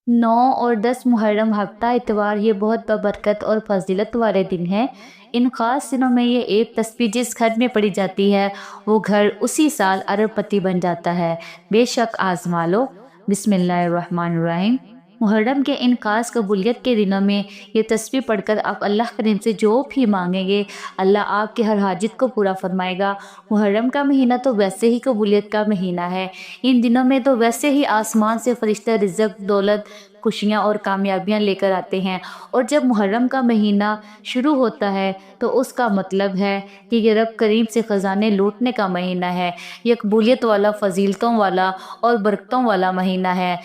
9 اور 10 محرم ہفتہ اتوار یہ بہت بابرکت اور فضیلت والے دن ہیں۔ ان خاص دنوں میں یہ ایک تسبیح جس گھر میں پڑھی جاتی ہے وہ گھر اسی سال ارب پتی بن جاتا ہے۔ بے شک آزما لو۔ بسم اللہ الرحمن الرحیم۔ محرم کے ان خاص قبولیت کے دنوں میں یہ تسبیح پڑھ کر آپ اللہ کریم سے جو بھی مانگیں گے اللہ آپ کے ہر حاجت کو پورا فرمائے گا۔ محرم کا مہینہ تو ویسے ہی قبولیت کا مہینہ ہے۔ ان دنوں میں تو ویسے ہی آسمان سے فرشتہ رزق، دولت، خوشیاں اور کامیابیاں لے کر آتے ہیں، اور جب محرم کا مہینہ شروع ہوتا ہے تو اس کا مطلب ہے کہ یہ رب کریم سے خزانے لوٹنے کا مہینہ ہے۔ یہ قبولیت والا، فضیلتوں والا اور برکتوں والا مہینہ ہے۔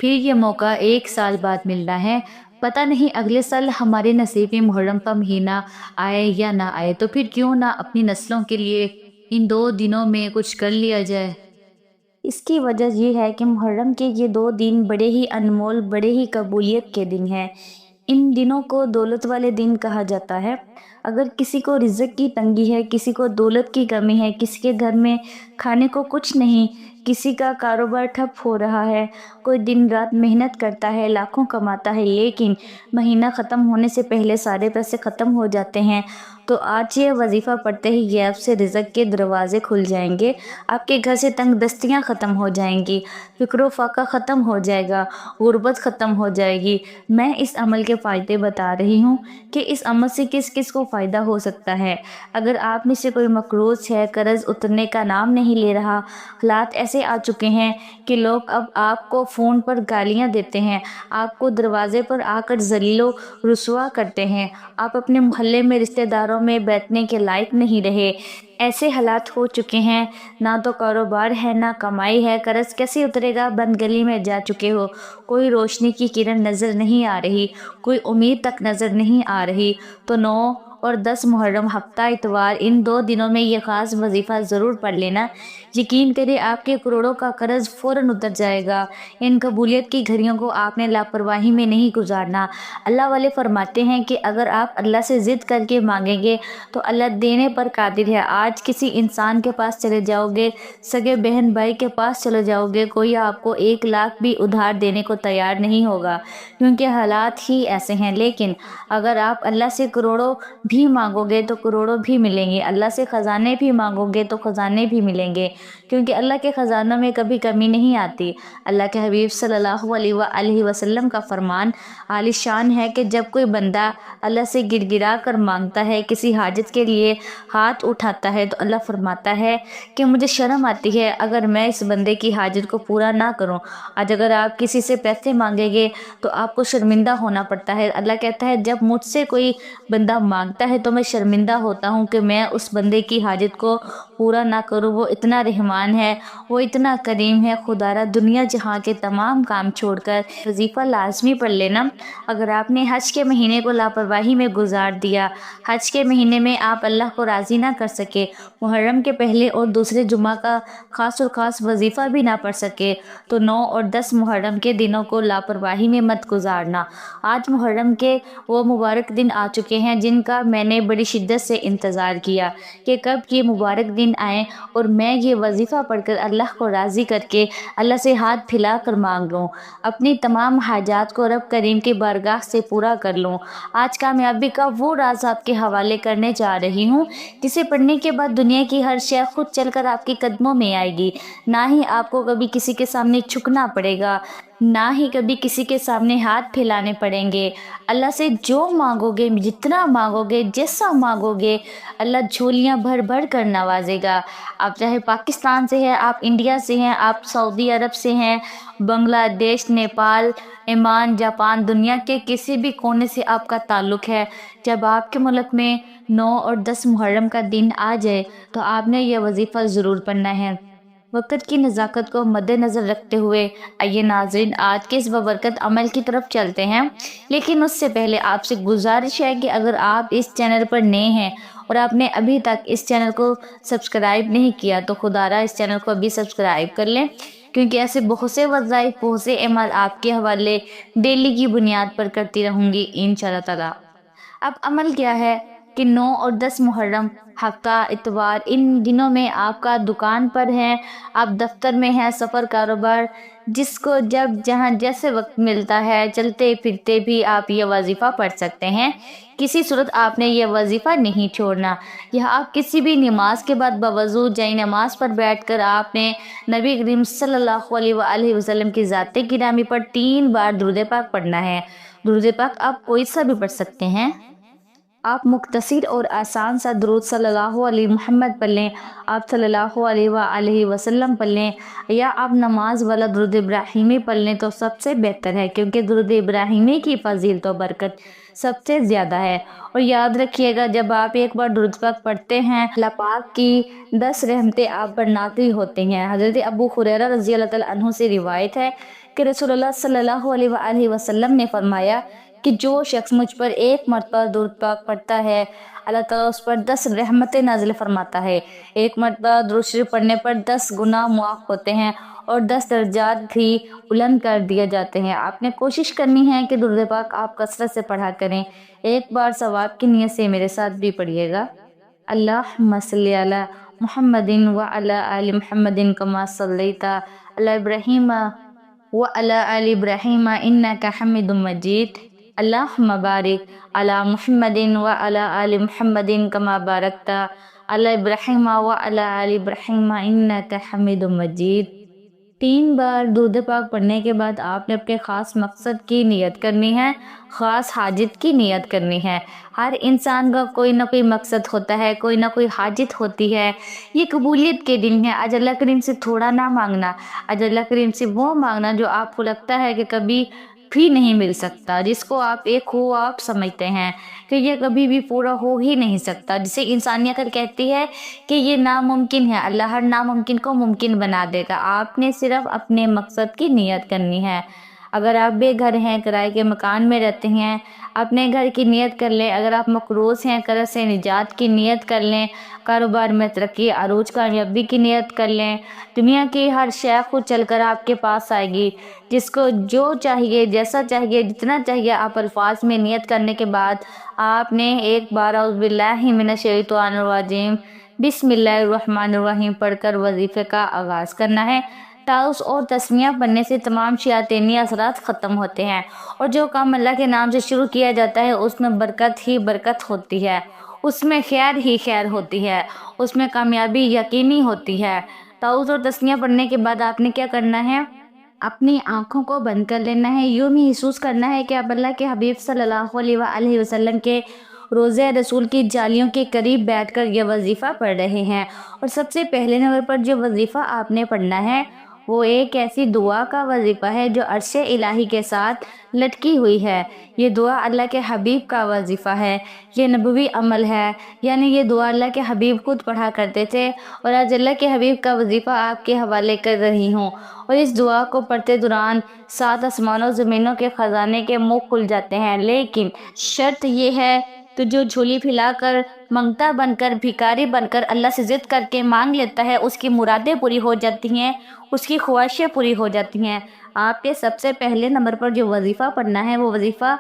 پھر یہ موقع ایک سال بعد ملنا ہے۔ پتہ نہیں اگلے سال ہمارے نصیب میں محرم کا مہینہ آئے یا نہ آئے، تو پھر کیوں نہ اپنی نسلوں کے لیے ان 2 دنوں میں کچھ کر لیا جائے۔ اس کی وجہ یہ ہے کہ محرم کے یہ 2 دن بڑے ہی انمول، بڑے ہی قبولیت کے دن ہیں۔ ان دنوں کو دولت والے دن کہا جاتا ہے۔ اگر کسی کو رزق کی تنگی ہے، کسی کو دولت کی کمی ہے، کسی کے گھر میں کھانے کو کچھ نہیں، کسی کا کاروبار ٹھپ ہو رہا ہے، کوئی دن رات محنت کرتا ہے، لاکھوں کماتا ہے، لیکن مہینہ ختم ہونے سے پہلے سارے پیسے ختم ہو جاتے ہیں، تو آج یہ وظیفہ پڑھتے ہی یہ آپ سے رزق کے دروازے کھل جائیں گے، آپ کے گھر سے تنگ دستیاں ختم ہو جائیں گی، فکر و فاقہ ختم ہو جائے گا، غربت ختم ہو جائے گی۔ میں اس عمل کے فائدے بتا رہی ہوں کہ اس عمل سے کس کس کو فائدہ ہو سکتا ہے۔ اگر آپ میں سے کوئی مقروض ہے، قرض اترنے کا نام نہیں لے رہا، حالات ایسے آ چکے ہیں کہ لوگ اب آپ کو فون پر گالیاں دیتے ہیں، آپ کو دروازے پر آ کر ذلیل و رسوا کرتے ہیں، آپ اپنے محلے میں رشتہ داروں میں بیٹھنے کے لائق نہیں رہے، ایسے حالات ہو چکے ہیں، نہ تو کاروبار ہے نہ کمائی ہے، قرض کیسے اترے گا، بند گلی میں جا چکے ہو، کوئی روشنی کی کرن نظر نہیں آ رہی، کوئی امید تک نظر نہیں آ رہی، تو 9 اور 10 محرم ہفتہ اتوار ان 2 دنوں میں یہ خاص وظیفہ ضرور پڑھ لینا۔ یقین کرے آپ کے کروڑوں کا قرض فوراً اتر جائے گا۔ ان قبولیت کی گھڑیوں کو آپ نے لاپرواہی میں نہیں گزارنا۔ اللہ والے فرماتے ہیں کہ اگر آپ اللہ سے ضد کر کے مانگیں گے تو اللہ دینے پر قادر ہے۔ آج کسی انسان کے پاس چلے جاؤ گے، سگے بہن بھائی کے پاس چلے جاؤ گے، کوئی آپ کو 1 لاکھ بھی ادھار دینے کو تیار نہیں ہوگا، کیونکہ حالات ہی ایسے ہیں۔ لیکن اگر آپ اللہ سے کروڑوں بھی مانگو گے تو کروڑوں بھی ملیں گے، اللہ سے خزانے بھی مانگو گے تو خزانے بھی ملیں گے، کیونکہ اللہ کے خزانوں میں کبھی کمی نہیں آتی۔ اللہ کے حبیب صلی اللہ علیہ وآلہ وسلم کا فرمان عالی شان ہے کہ جب کوئی بندہ اللہ سے گڑ گڑا کر مانگتا ہے، کسی حاجت کے لیے ہاتھ اٹھاتا ہے، تو اللہ فرماتا ہے کہ مجھے شرم آتی ہے اگر میں اس بندے کی حاجت کو پورا نہ کروں۔ آج اگر آپ کسی سے پیسے مانگیں گے تو آپ کو شرمندہ ہونا پڑتا ہے۔ اللہ کہتا ہے جب مجھ سے کوئی بندہ مانگتا ہے تو میں شرمندہ ہوتا ہوں کہ میں اس بندے کی حاجت کو پورا نہ کروں۔ وہ اتنا رحمان ہے، وہ اتنا کریم ہے۔ خدا را دنیا جہاں کے تمام کام چھوڑ کر وظیفہ لازمی پڑھ لینا۔ اگر آپ نے حج کے مہینے کو لاپرواہی میں گزار دیا، حج کے مہینے میں آپ اللہ کو راضی نہ کر سکے، محرم کے پہلے اور دوسرے جمعہ کا خاص اور خاص وظیفہ بھی نہ پڑھ سکے، تو 9 اور 10 محرم کے دنوں کو لاپرواہی میں مت گزارنا۔ آج محرم کے وہ مبارک دن آ چکے ہیں جن کا میں نے بڑی شدت سے انتظار کیا کہ کب یہ مبارک دن آئیں اور میں یہ وظیفہ پڑھ کر اللہ کو راضی کر کے اللہ سے ہاتھ پھیلا کر مانگ لوں، اپنی تمام حاجات کو رب کریم کی بارگاہ سے پورا کر لوں۔ آج کامیابی کا وہ راز آپ کے حوالے کرنے جا رہی ہوں جسے پڑھنے کے بعد دنیا کی ہر شے خود چل کر آپ کے قدموں میں آئے گی۔ نہ ہی آپ کو کبھی کسی کے سامنے جھکنا پڑے گا، نہ ہی کبھی کسی کے سامنے ہاتھ پھیلانے پڑیں گے۔ اللہ سے جو مانگو گے، جتنا مانگو گے، جیسا مانگو گے، اللہ جھولیاں بھر بھر کر نوازے گا۔ آپ چاہے پاکستان سے ہیں، آپ انڈیا سے ہیں، آپ سعودی عرب سے ہیں، بنگلہ دیش، نیپال، ایمان، جاپان، دنیا کے کسی بھی کونے سے آپ کا تعلق ہے، جب آپ کے ملک میں 9 اور 10 محرم کا دن آ جائے تو آپ نے یہ وظیفہ ضرور پڑھنا ہے۔ وقت کی نزاکت کو مد نظر رکھتے ہوئے آئیے ناظرین آج کے اس بابرکت عمل کی طرف چلتے ہیں، لیکن اس سے پہلے آپ سے گزارش ہے کہ اگر آپ اس چینل پر نئے ہیں اور آپ نے ابھی تک اس چینل کو سبسکرائب نہیں کیا تو خدا را اس چینل کو ابھی سبسکرائب کر لیں، کیونکہ ایسے بہت سے وظائف، بہت سے اعمال آپ کے حوالے ڈیلی کی بنیاد پر کرتی رہوں گی انشاءاللہ تعالی۔ اب عمل کیا ہے کہ 9 اور 10 محرم ہفتہ اتوار ان دنوں میں آپ کا دکان پر ہے، آپ دفتر میں ہیں، سفر کاروبار جس کو جب جہاں جیسے وقت ملتا ہے چلتے پھرتے بھی آپ یہ وظیفہ پڑھ سکتے ہیں۔ کسی صورت آپ نے یہ وظیفہ نہیں چھوڑنا۔ یہ آپ کسی بھی نماز کے بعد بوضو جائے نماز پر بیٹھ کر آپ نے نبی کریم صلی اللہ علیہ وآلہ وسلم کی ذات گرامی پر 3 بار درود پاک پڑھنا ہے۔ درود پاک آپ کوئی سا بھی پڑھ سکتے ہیں۔ آپ مختصر اور آسان سا درود صلی اللہ علیہ محمد پڑھ لیں، آپ صلی اللہ علیہ وآلہ وسلم پڑھ لیں، یا آپ نماز والا درود ابراہیمی پڑھ لیں تو سب سے بہتر ہے، کیونکہ درود ابراہیمی کی فضیلت و برکت سب سے زیادہ ہے۔ اور یاد رکھیے گا، جب آپ ایک بار درود پاک پڑھتے ہیں اللہ پاک کی 10 رحمتیں آپ پر نازل ہوتے ہیں۔ حضرت ابو ہریرہ رضی اللہ تعالیٰ عنہ سے روایت ہے کہ رسول اللہ صلی اللہ علیہ وآلہ وسلم نے فرمایا کہ جو شخص مجھ پر ایک مرتبہ درود پاک پڑھتا ہے اللہ تعالیٰ اس پر 10 رحمتیں نازل فرماتا ہے۔ ایک مرتبہ درود شریف پڑھنے پر 10 گناہ معاف ہوتے ہیں اور 10 درجات بھی بلند کر دیے جاتے ہیں۔ آپ نے کوشش کرنی ہے کہ درود پاک آپ کثرت سے پڑھا کریں۔ ایک بار ثواب کی نیت سے میرے ساتھ بھی پڑھیے گا۔ اللہم صلی علی محمد وعلی آل محمد کما صلیت علی ابراہیم وعلی آل ابراہیم انک حمید مجید۔ اللہم بارک علی محمد وعلی آل محمد کما بارکت علی ابراہیم وعلی آل ابراہیم انک حمید مجید۔ 3 بار درود پاک پڑھنے کے بعد آپ نے اپنے خاص مقصد کی نیت کرنی ہے، خاص حاجت کی نیت کرنی ہے۔ ہر انسان کا کوئی نہ کوئی مقصد ہوتا ہے، کوئی نہ کوئی حاجت ہوتی ہے۔ یہ قبولیت کے دن ہے۔ آج اللہ کریم سے تھوڑا نہ مانگنا، آج اللہ کریم سے وہ مانگنا جو آپ کو لگتا ہے کہ کبھی بھی نہیں مل سکتا، جس کو آپ ایک خواب سمجھتے ہیں کہ یہ کبھی بھی پورا ہو ہی نہیں سکتا، جسے انسانیت کہتی ہے کہ یہ ناممکن ہے۔ اللہ ہر ناممکن کو ممکن بنا دے گا۔ آپ نے صرف اپنے مقصد کی نیت کرنی ہے۔ اگر آپ بے گھر ہیں، کرائے کے مکان میں رہتے ہیں، اپنے گھر کی نیت کر لیں۔ اگر آپ مقروض ہیں، قرض سے نجات کی نیت کر لیں۔ کاروبار میں ترقی، عروج، کامیابی کی نیت کر لیں۔ دنیا کی ہر شے خود چل کر آپ کے پاس آئے گی۔ جس کو جو چاہیے، جیسا چاہیے، جتنا چاہیے، آپ الفاظ میں نیت کرنے کے بعد آپ نے ایک بار اعوذ باللہ من الشیطان الرجیم بسم اللہ الرحمن الرحیم پڑھ کر وظیفے کا آغاز کرنا ہے۔ تعوذ اور تسمیہ پڑھنے سے تمام شیاطینی اثرات ختم ہوتے ہیں، اور جو کام اللہ کے نام سے شروع کیا جاتا ہے اس میں برکت ہی برکت ہوتی ہے، اس میں خیر ہی خیر ہوتی ہے، اس میں کامیابی یقینی ہوتی ہے۔ تعوذ اور تسمیہ پڑھنے کے بعد آپ نے کیا کرنا ہے؟ اپنی آنکھوں کو بند کر لینا ہے۔ یوں بھی محسوس کرنا ہے کہ آپ اللہ کے حبیب صلی اللہ علیہ وآلہ وسلم کے روضہ رسول کی جالیوں کے قریب بیٹھ کر یہ وظیفہ پڑھ رہے ہیں۔ اور سب سے پہلے نمبر پر جو وظیفہ آپ نے پڑھنا ہے وہ ایک ایسی دعا کا وظیفہ ہے جو عرش الہی کے ساتھ لٹکی ہوئی ہے۔ یہ دعا اللہ کے حبیب کا وظیفہ ہے، یہ نبوی عمل ہے، یعنی یہ دعا اللہ کے حبیب خود پڑھا کرتے تھے، اور آج اللہ کے حبیب کا وظیفہ آپ کے حوالے کر رہی ہوں۔ اور اس دعا کو پڑھتے دوران 7 آسمانوں زمینوں کے خزانے کے منہ کھل جاتے ہیں، لیکن شرط یہ ہے تو جو جھولی پھیلا کر منگتا بن کر بھکاری بن کر اللہ سے ضد کر کے مانگ لیتا ہے، اس کی مرادیں پوری ہو جاتی ہیں، اس کی خواہشیں پوری ہو جاتی ہیں۔ آپ کے سب سے پہلے نمبر پر جو وظیفہ پڑھنا ہے وہ وظیفہ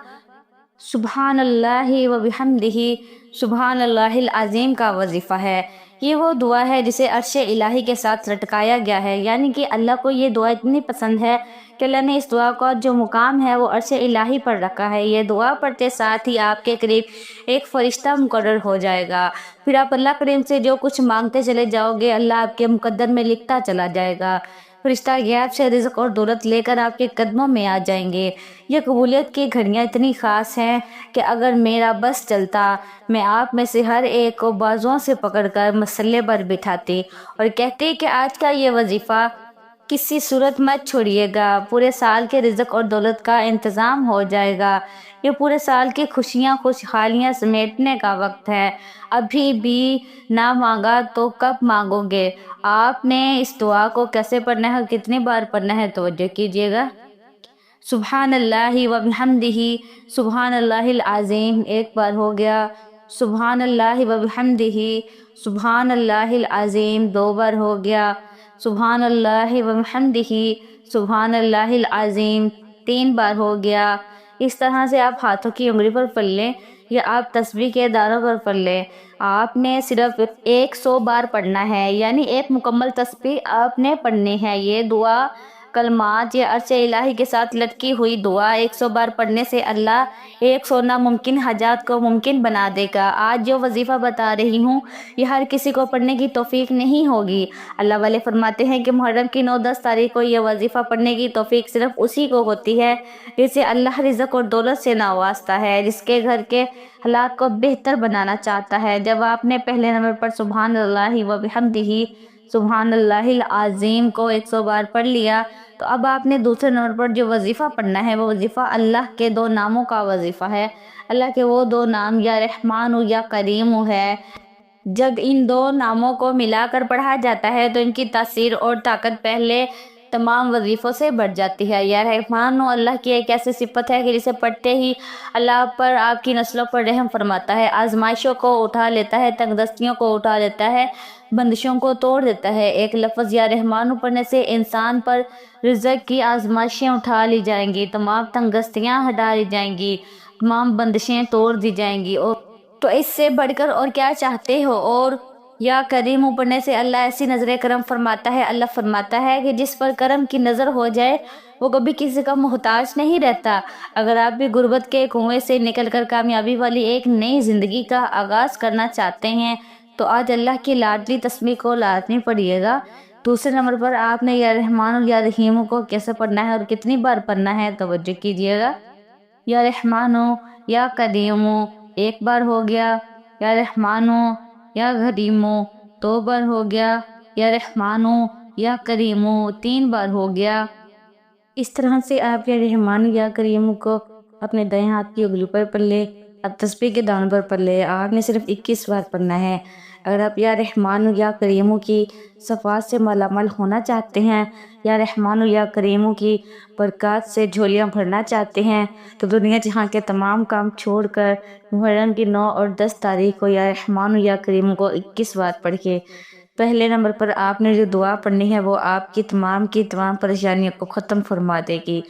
سبحان اللہ و بحمدہ سبحان اللہ العظیم کا وظیفہ ہے۔ یہ وہ دعا ہے جسے عرش الہی کے ساتھ لٹکایا گیا ہے، یعنی کہ اللہ کو یہ دعا اتنی پسند ہے کہ اللہ نے اس دعا کا جو مقام ہے وہ عرش الہی پر رکھا ہے۔ یہ دعا پڑھتے ساتھ ہی آپ کے قریب ایک فرشتہ مقرر ہو جائے گا، پھر آپ اللہ کریم سے جو کچھ مانگتے چلے جاؤ گے اللہ آپ کے مقدر میں لکھتا چلا جائے گا۔ فرشتہ غیب سے رزق اور دولت لے کر آپ کے قدموں میں آ جائیں گے۔ یہ قبولیت کی گھڑیاں اتنی خاص ہیں کہ اگر میرا بس چلتا میں آپ میں سے ہر ایک کو بازوؤں سے پکڑ کر مسلے پر بٹھاتی اور کہتی کہ آج کا یہ وظیفہ کسی صورت مت چھوڑیے گا، پورے سال کے رزق اور دولت کا انتظام ہو جائے گا۔ یہ پورے سال کی خوشیاں خوشحالیاں سمیٹنے کا وقت ہے، ابھی بھی نہ مانگا تو کب مانگو گے؟ آپ نے اس دعا کو کیسے پڑھنا ہے اور کتنی بار پڑھنا ہے توجہ کیجیے گا۔ سبحان اللہ و بحمدہ سبحان اللہ العظیم ایک بار ہو گیا، سبحان اللہ و بحمدہ سبحان اللہ العظیم 2 بار ہو گیا، سبحان اللہ و بحمدہ سبحان اللہ العظیم 3 بار ہو گیا۔ اس طرح سے آپ ہاتھوں کی انگلی پر پڑھ لیں یا آپ تسبیح کے دانوں پر پڑھ لیں۔ آپ نے صرف 100 بار پڑھنا ہے، یعنی ایک مکمل تسبیح آپ نے پڑھنی ہے۔ یہ دعا کلمات یا عرش الہی کے ساتھ لٹکی ہوئی دعا 100 بار پڑھنے سے اللہ 100 ناممکن حاجات کو ممکن بنا دے گا۔ آج جو وظیفہ بتا رہی ہوں یہ ہر کسی کو پڑھنے کی توفیق نہیں ہوگی۔ اللہ والے فرماتے ہیں کہ محرم کی 9-10 تاریخ کو یہ وظیفہ پڑھنے کی توفیق صرف اسی کو ہوتی ہے جسے اللہ رزق اور دولت سے نوازتا ہے، جس کے گھر کے حالات کو بہتر بنانا چاہتا ہے۔ جب آپ نے پہلے نمبر پر سبحان اللہ و بحمدہ سبحان اللہ العظیم کو 100 بار پڑھ لیا تو اب آپ نے دوسرے نمبر پر جو وظیفہ پڑھنا ہے وہ وظیفہ اللہ کے 2 ناموں کا وظیفہ ہے۔ اللہ کے وہ 2 نام یا رحمان یا کریم ہے۔ جب ان 2 ناموں کو ملا کر پڑھا جاتا ہے تو ان کی تاثیر اور طاقت پہلے تمام وظیفوں سے بڑھ جاتی ہے۔ یا رحمان اللہ کی ایک ایسی صفت ہے کہ جسے پڑھتے ہی اللہ پر آپ کی نسلوں پر رحم فرماتا ہے، آزمائشوں کو اٹھا لیتا ہے، تنگ دستیوں کو اٹھا لیتا ہے، بندشوں کو توڑ دیتا ہے۔ ایک لفظ یا رحمان پڑھنے سے انسان پر رزق کی آزمائشیں اٹھا لی جائیں گی، تمام تنگ دستیاں ہٹا لی جائیں گی، تمام بندشیں توڑ دی جائیں گی۔ اور تو اس سے بڑھ کر اور کیا چاہتے ہو؟ اور یا کریم پڑھنے سے اللہ ایسی نظر کرم فرماتا ہے، اللہ فرماتا ہے کہ جس پر کرم کی نظر ہو جائے وہ کبھی کسی کا محتاج نہیں رہتا۔ اگر آپ بھی غربت کے کنویں سے نکل کر کامیابی والی ایک نئی زندگی کا آغاز کرنا چاہتے ہیں تو آج اللہ کی لاڈلی تسبیح کو لازمی پڑھیے گا۔ دوسرے نمبر پر آپ نے یا رحمان یا رحیم کو کیسے پڑھنا ہے اور کتنی بار پڑھنا ہے توجہ کیجیے گا۔ یا رحمان یا کریم 1 بار ہو گیا، یا رحمان یا کریم 2 بار ہو گیا، یا رحمان یا کریم 3 بار ہو گیا۔ اس طرح سے آپ یا رحمان یا کریم کو اپنے دائیں ہاتھ کی انگلی پر پڑھ لے، اب تسبیح کے داؤں پر پڑھ لے۔ آپ نے صرف 21 بار پڑھنا ہے۔ اگر آپ یا رحمان یا کریم کی صفات سے مالا مال ہونا چاہتے ہیں، یا رحمان یا کریم کی برکات سے جھولیاں بھرنا چاہتے ہیں تو دنیا جہاں کے تمام کام چھوڑ کر محرم کی 9 اور 10 تاریخ کو یا رحمان یا کریم کو 21 بار پڑھ کے پہلے نمبر پر آپ نے جو دعا پڑھنی ہے وہ آپ کی تمام پریشانیوں کو ختم فرما دے گی،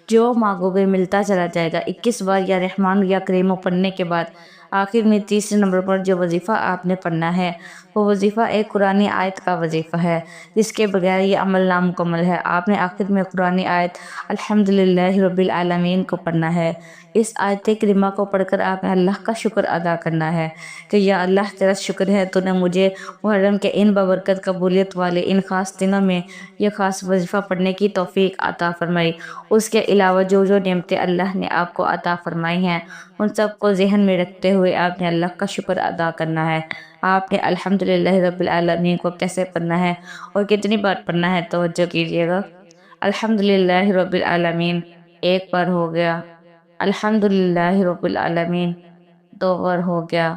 جو مانگو گے ملتا چلا جائے گا۔ 21 بار یا رحمان یا کریم پڑھنے کے بعد آخر میں تیسرے نمبر پر جو وظیفہ آپ نے پڑھنا ہے وہ وظیفہ ایک قرآنی آیت کا وظیفہ ہے جس کے بغیر یہ عمل نامکمل ہے۔ آپ نے آخر میں قرآنی آیت الحمدللہ رب العالمین کو پڑھنا ہے۔ اس آیت کریمہ کو پڑھ کر آپ نے اللہ کا شکر ادا کرنا ہے کہ یا اللہ تیرا شکر ہے تو نے مجھے محرم کے ان بابرکت قبولیت والے ان خاص دنوں میں یہ خاص وظیفہ پڑھنے کی توفیق عطا فرمائی۔ اس کے علاوہ جو نعمتیں اللہ نے آپ کو عطا فرمائی ہیں ان سب کو ذہن میں رکھتے ہوئے آپ نے اللہ کا شکر ادا کرنا ہے۔ آپ نے الحمدللہ رب العالمین کو کیسے پڑھنا ہے اور کتنی بار پڑھنا ہے توجہ کیجیے گا۔ الحمدللہ رب العالمین 1 بار ہو گیا، الحمدللہ رب العالمین 2 بار ہو گیا،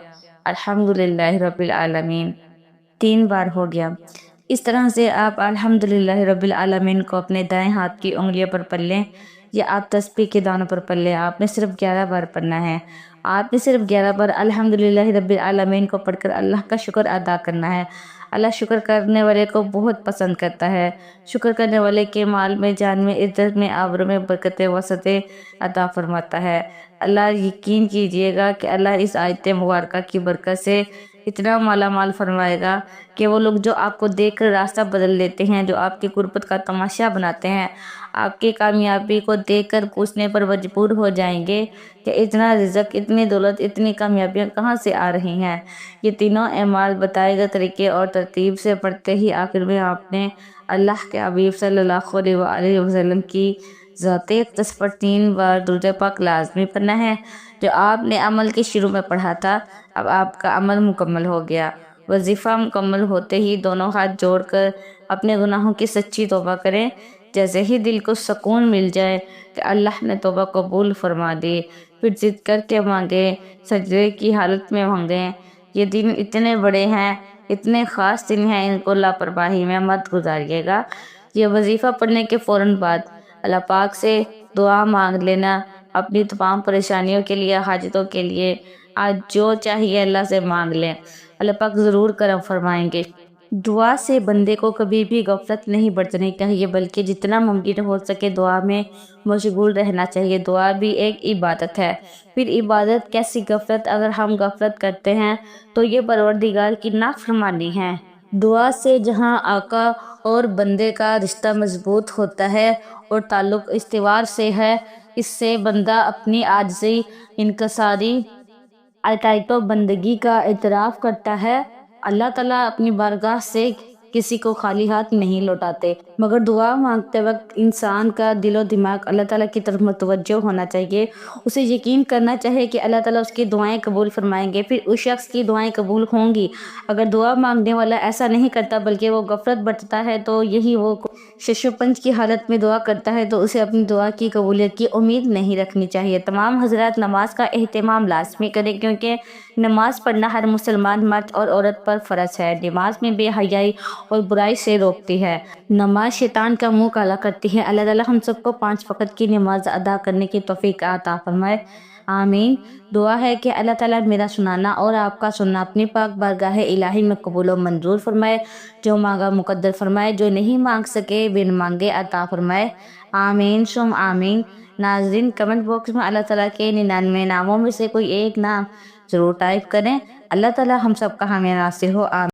الحمدللہ رب العالمین 3 بار ہو گیا۔ اس طرح سے آپ الحمدللہ رب العالمین کو اپنے دائیں ہاتھ کی انگلیوں پر پڑھ لیں یا آپ تسبیح کے دانوں پر پڑھ لیں۔ آپ نے صرف 11 بار پڑھنا ہے۔ آپ نے صرف 11 بار الحمدللہ رب العالمین کو پڑھ کر اللہ کا شکر ادا کرنا ہے۔ اللہ شکر کرنے والے کو بہت پسند کرتا ہے۔ شکر کرنے والے کے مال میں، جان میں، عزت میں، آبرو میں برکتیں وسعتیں عطا فرماتا ہے۔ اللہ یقین کیجئے گا کہ اللہ اس آیت مبارکہ کی برکت سے اتنا مالا مال فرمائے گا کہ وہ لوگ جو آپ کو دیکھ کر راستہ بدل لیتے ہیں، جو آپ کی غربت کا تماشا بناتے ہیں، آپ کی کامیابی کو دیکھ کر پوچھنے پر مجبور ہو جائیں گے کہ اتنا رزق، اتنی دولت، اتنی کامیابیاں کہاں سے آ رہی ہیں۔ یہ تینوں اعمال بتائے گئے طریقے اور ترتیب سے پڑھتے ہی آخر میں آپ نے اللہ کے حبیب صلی اللہ علیہ وآلہ وسلم کی ذات اقدس پر 3 بار درود پاک لازمی پڑھنا ہے۔ جو آپ نے عمل کے شروع میں پڑھا تھا اب آپ کا عمل مکمل ہو گیا۔ وظیفہ مکمل ہوتے ہی دونوں ہاتھ جوڑ کر اپنے گناہوں کی سچی توبہ کریں۔ جیسے ہی دل کو سکون مل جائے کہ اللہ نے توبہ قبول فرما دی، پھر ضد کر کے مانگیں، سجدے کی حالت میں مانگیں۔ یہ دن اتنے بڑے ہیں، اتنے خاص دن ہیں، ان کو لاپرواہی میں مت گزاریے گا۔ یہ وظیفہ پڑھنے کے فوراً بعد اللہ پاک سے دعا مانگ لینا، اپنی تمام پریشانیوں کے لیے، حاجتوں کے لیے۔ آج جو چاہیے اللہ سے مانگ لیں، اللہ پاک ضرور کرم فرمائیں گے۔ دعا سے بندے کو کبھی بھی غفلت نہیں برتنی چاہیے، بلکہ جتنا ممکن ہو سکے دعا میں مشغول رہنا چاہیے۔ دعا بھی ایک عبادت ہے۔ پھر عبادت کیسی غفلت؟ اگر ہم غفلت کرتے ہیں تو یہ پروردگار کی نافرمانی ہے۔ دعا سے جہاں آقا اور بندے کا رشتہ مضبوط ہوتا ہے اور تعلق استوار سے ہے، اس سے بندہ اپنی عاجزی، انکساری، اطاعت و بندگی کا اعتراف کرتا ہے۔ اللہ تعالیٰ اپنی بارگاہ سے کسی کو خالی ہاتھ نہیں لوٹاتے، مگر دعا مانگتے وقت انسان کا دل و دماغ اللہ تعالیٰ کی طرف متوجہ ہونا چاہیے۔ اسے یقین کرنا چاہیے کہ اللہ تعالیٰ اس کی دعائیں قبول فرمائیں گے، پھر اس شخص کی دعائیں قبول ہوں گی۔ اگر دعا مانگنے والا ایسا نہیں کرتا بلکہ وہ غفلت برتتا ہے تو یہی وہ شش و پنج کی حالت میں دعا کرتا ہے، تو اسے اپنی دعا کی قبولیت کی امید نہیں رکھنی چاہیے۔ تمام حضرات نماز کا اہتمام لازمی کریں، کیونکہ نماز پڑھنا ہر مسلمان مرد اور عورت پر فرض ہے۔ نماز میں بے حیائی اور برائی سے روکتی ہے۔ نماز شیطان کا منہ کالا کرتی ہے۔ اللہ تعالیٰ ہم سب کو 5 وقت کی نماز ادا کرنے کی توفیق عطا فرمائے، آمین۔ دعا ہے کہ اللہ تعالیٰ میرا سنانا اور آپ کا سننا اپنی پاک بارگاہ الہی میں قبول و منظور فرمائے، جو مانگا مقدر فرمائے، جو نہیں مانگ سکے بن مانگے عطا فرمائے، آمین ثم آمین۔ ناظرین، کمنٹ باکس میں اللہ تعالیٰ کے 99 ناموں میں سے کوئی ایک نام ضرور ٹائپ کریں۔ اللہ تعالیٰ ہم سب کا حامی ناصر ہو، آمین۔